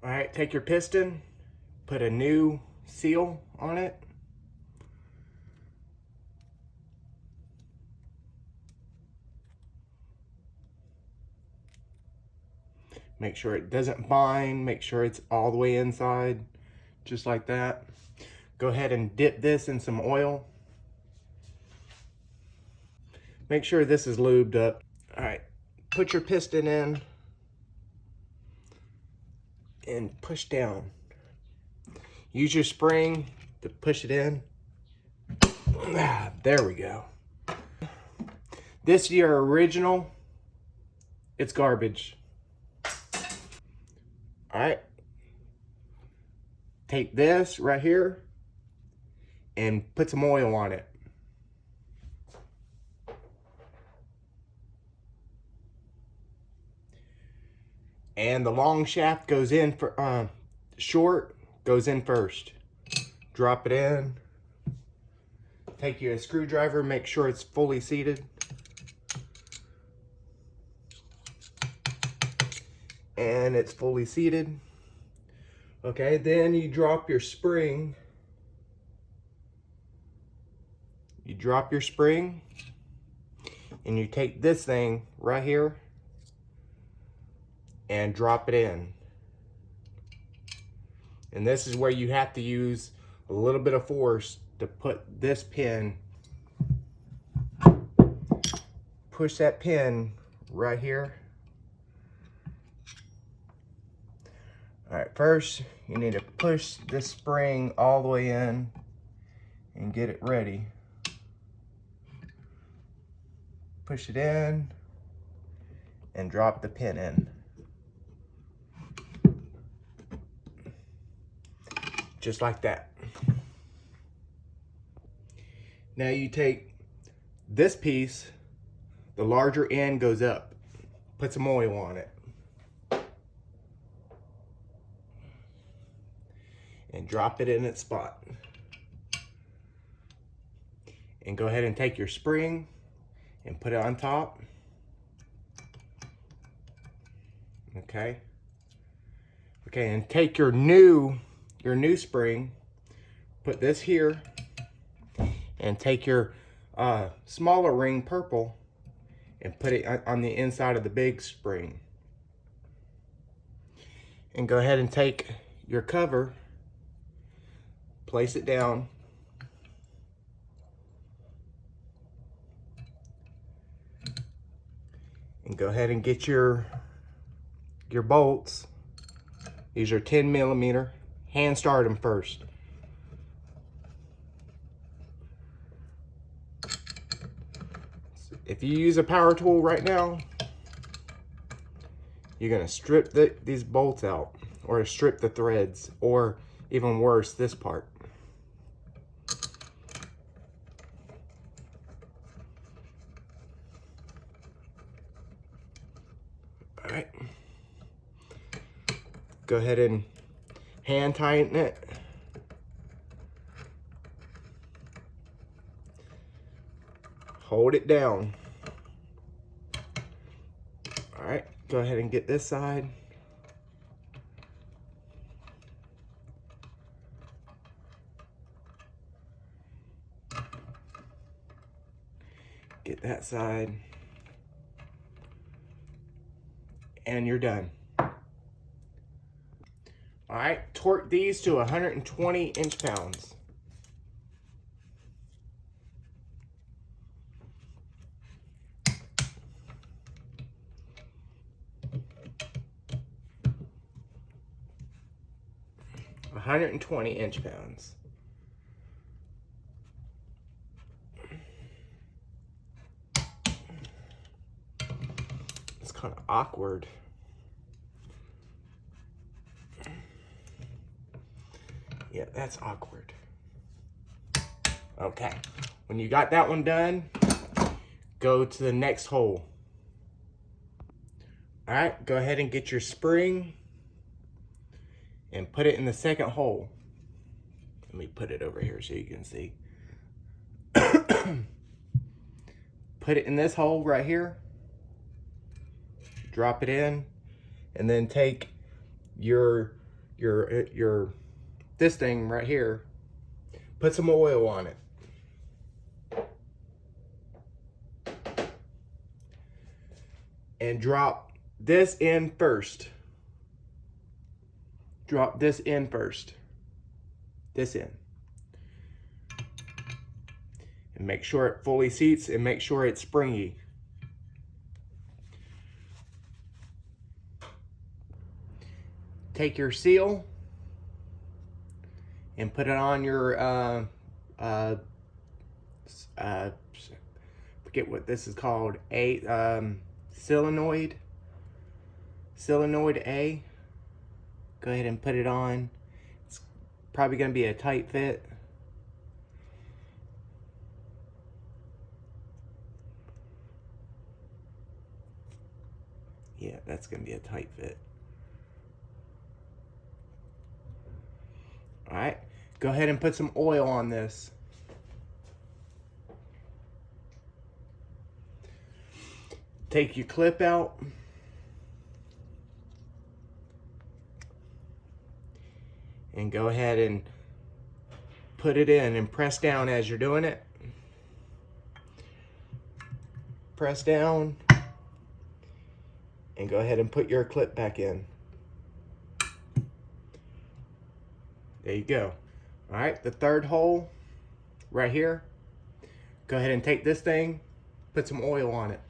All right, take your piston, put a new seal on it. Make sure it doesn't bind, make sure it's all the way inside, just like that. Go ahead and dip this in some oil. Make sure this is lubed up. All right, put your piston in and push down. Use your spring to push it in. There we go. This is your original. It's garbage. All right. Take this right here and put some oil on it. And the long shaft goes in for short goes in first. Drop it in. Take you a screwdriver, make sure it's fully seated. And it's fully seated. Okay, then you drop your spring. You drop your spring and you take this thing right here and drop it in. And this is where you have to use a little bit of force to put this pin, push that pin right here. All right, first you need to push this spring all the way in and get it ready. Push it in and drop the pin in. Just like that. Now you take this piece, the larger end goes up. Put some oil on it. And drop it in its spot. And go ahead and take your spring and put it on top. Okay. Okay, and take your new spring, put this here, and take your smaller ring, purple, and put it on the inside of the big spring. And go ahead and take your cover, place it down, and go ahead and get your bolts. These are 10mm. Hand start them first. If you use a power tool right now, you're gonna strip these bolts out, or strip the threads, or even worse, this part. All right. Go ahead and hand tighten it. Hold it down. All right, go ahead and get this side. Get that side. And you're done. All right, torque these to 120 inch-pounds. £120 inch-pounds. It's kind of awkward. Yeah, that's awkward. Okay, when you got that one done, go to the next hole. All right, go ahead and get your spring and put it in the second hole. Let me put it over here so you can see. Put it in this hole right here. Drop it in, and then take your this thing right here, put some oil on it. And drop this in first. Drop this in first. This in. And make sure it fully seats and make sure it's springy. Take your seal and put it on your forget what this is called, solenoid A. Go ahead and put it on. It's probably going to be a tight fit. Yeah, that's going to be a tight fit. All right, go ahead and put some oil on this. Take your clip out. And go ahead and put it in and press down as you're doing it. Press down. And go ahead and put your clip back in. There you go. All right, the third hole right here. Go ahead and take this thing, put some oil on it.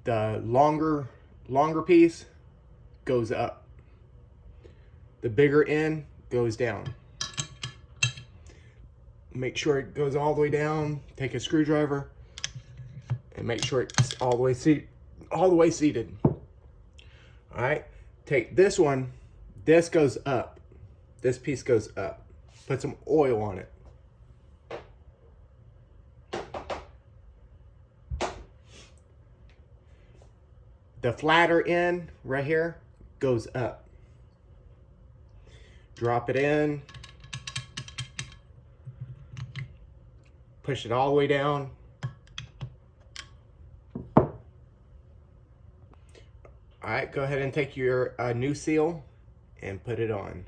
The longer piece goes up. The bigger end goes down. Make sure it goes all the way down. Take a screwdriver and make sure it's all the way seated. All right, take this one. This goes up. This piece goes up. Put some oil on it. The flatter end right here goes up. Drop it in. Push it all the way down. All right, go ahead and take your new seal and put it on.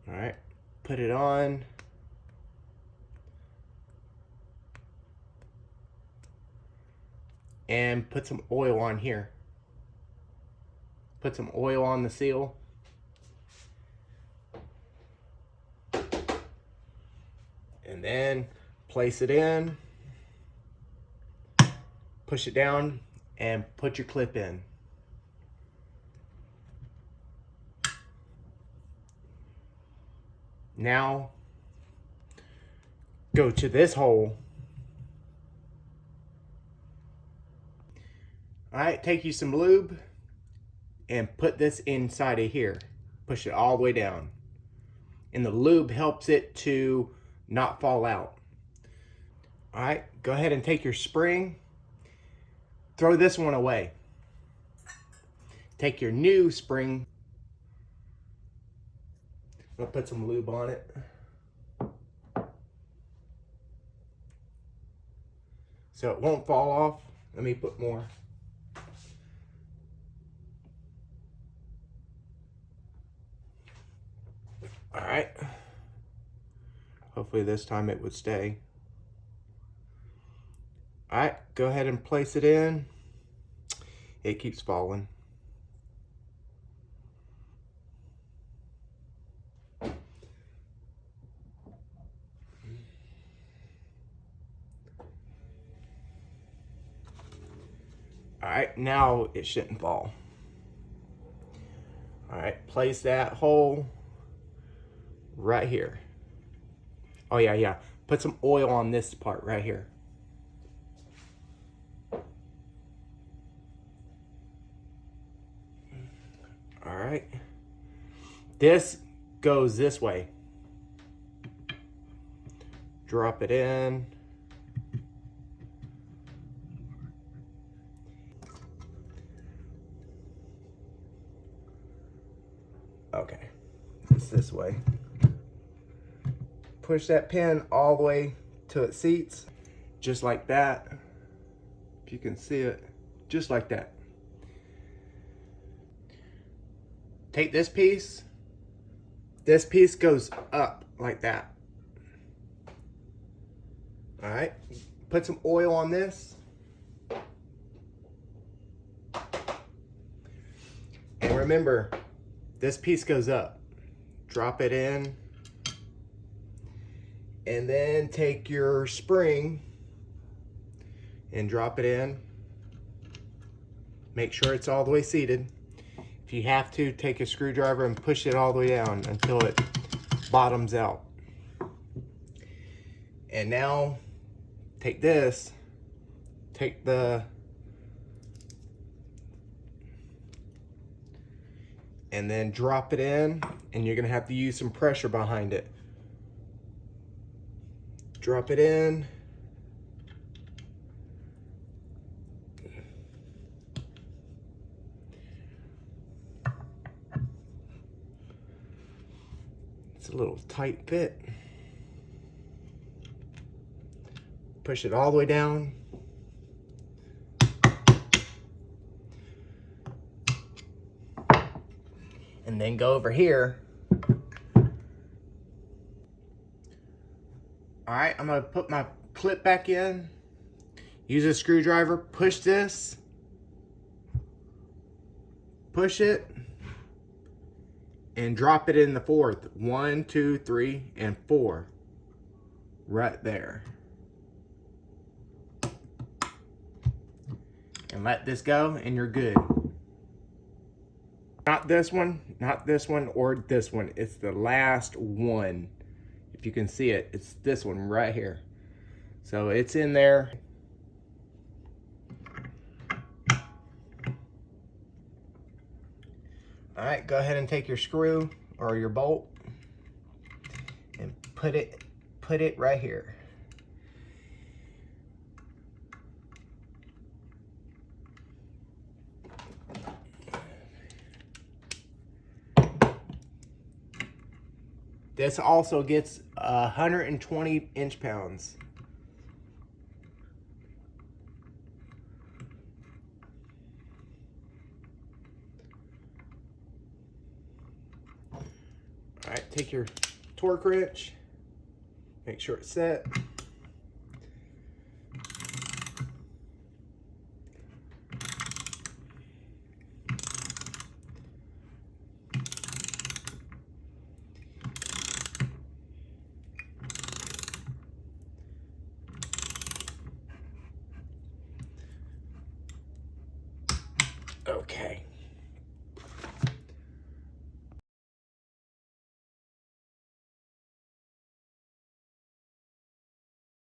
All right, put it on. And put some oil on here. Put some oil on the seal. And then place it in. Push it down and put your clip in. Now go to this hole. All right, take you some lube and put this inside of here. Push it all the way down. And the lube helps it to not fall out. All right, go ahead and take your spring. Throw this one away. Take your new spring. I'm gonna put some lube on it. So it won't fall off. Let me put more. All right. Hopefully this time it would stay. All right, go ahead and place it in. It keeps falling. All right, now it shouldn't fall. All right, place that hole right here. Oh yeah. Put some oil on this part right here. All right. This goes this way. Drop it in. Okay, it's this way. push that pin all the way till it seats, just like that. If you can see it, just like that. Take this piece goes up like that. All right, put some oil on this. And remember, this piece goes up. Drop it in. And then take your spring and drop it in. Make sure it's all the way seated. If you have to, take a screwdriver and push it all the way down until it bottoms out. And now take this, take the, and then drop it in, and you're gonna have to use some pressure behind it. Drop it in. It's a little tight fit. Push it all the way down. And then go over here. All right, I'm gonna put my clip back in. Use a screwdriver, push this. Push it. And drop it in the fourth. 1, 2, 3, and 4. Right there. And let this go, and you're good. Not this one, or this one. It's the last one. If you can see it, it's this one right here. So it's in there. All right, go ahead and take your screw or your bolt and put it right here. This also gets 120 inch-pounds. All right, take your torque wrench, make sure it's set. Okay.